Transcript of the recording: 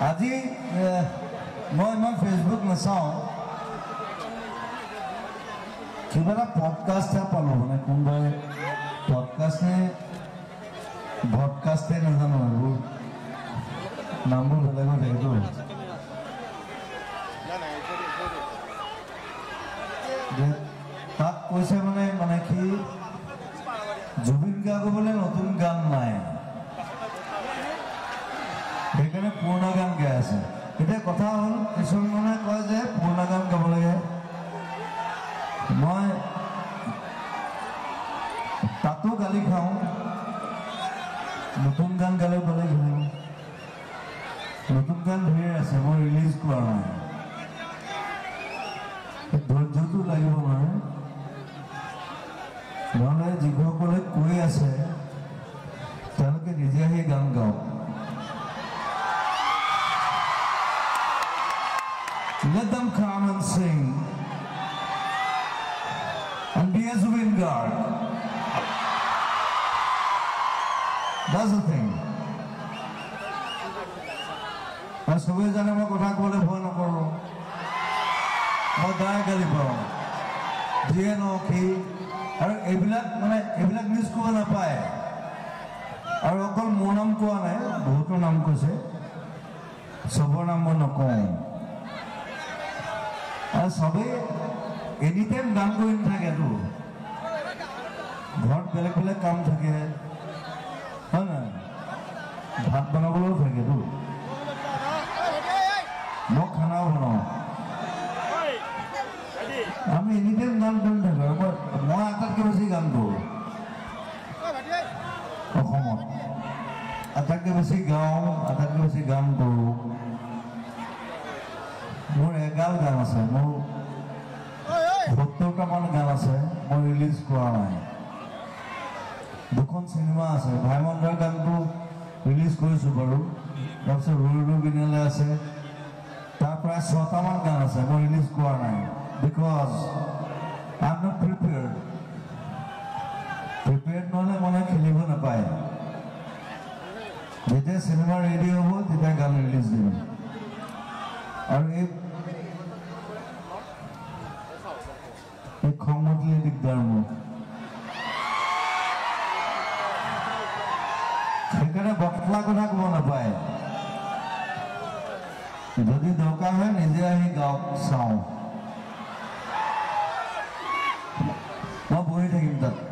আজি মই ইমান ফেচবুক নাচাওঁ কিবা এটা পডকাষ্ট পালোঁ মানে কোনোবাই পডকাষ্টে ভডকাষ্টে নাজানো এইবোৰ নামবোৰ বেলেগৰ থাকেতো তাত কৈছে মানে কি জুবিন গাৰ্গ বোলে নতুন গান নাই সেইকাৰণে পুৰণা গান গাই আছে এতিয়া কথা হ'ল কিছুমানে কয় যে পুৰণা গান গাব লাগে মই তাতো গালি খাওঁ নতুন গান গালে বেলেগ হয় নতুন গান ধেৰ আছে মই ৰিলিজ কৰা নাই ধৈৰ্যটো লাগিব নহয় নহ'লে যিসকলে কৈ আছে তেওঁলোকে নিজে আহি গান গাওক Let them come and sing and be a Zubin Garg. That's the thing. I সবে জানে মই কথা ক'লে ভয় নকৰোঁ মই দায় গালি পাওঁ যিয়ে নহওক কি আৰু এইবিলাক নিউজ ক'ব নাপায় আৰু অকল মোৰ নাম কোৱা নাই বহুতো নাম কৈছে চবৰ নাম মই নকওঁ আৰু চবেই এনি টাইম গান কৰি নাথাকেতো ঘৰত বেলেগ বেলেগ কাম থাকে হয় নাই ভাত বনাবলৈও থাকেতো মই খানাও বনাওঁ আমি এনি টাইম গান কৰি থাকোঁ মই আটাইতকৈ বেছি গান কৰোঁ অসমত আটাইতকৈ বেছি গাওঁ আটাইতকৈ বেছি গান কৰোঁ মোৰ এগাল গান আছে মোৰ ৭০টামান গান আছে মই ৰিলিজ কৰা নাই দুখন চিনেমা আছে ভাইমন্দাৰ গানটো ৰিলিজ কৰিছোঁ বাৰু তাৰপিছত ৰুৰু বিনালে আছে তাৰ প্ৰায় ৬টামান গান আছে মই ৰিলিজ কৰা নাই because I am not prepared নহ'লে মানে খেলিব নাপায় যেতিয়া চিনেমা ৰেডি হ'ব তেতিয়া গান ৰিলিজ দিম আৰু এই খং উঠিলে দিগদাৰ মোৰ সেইকাৰণে বকলা কথা ক'ব নাপায় যদি দৰকাৰ হয় নিজে আহি গাঁৱত চাওঁ মই বহি থাকিম তাত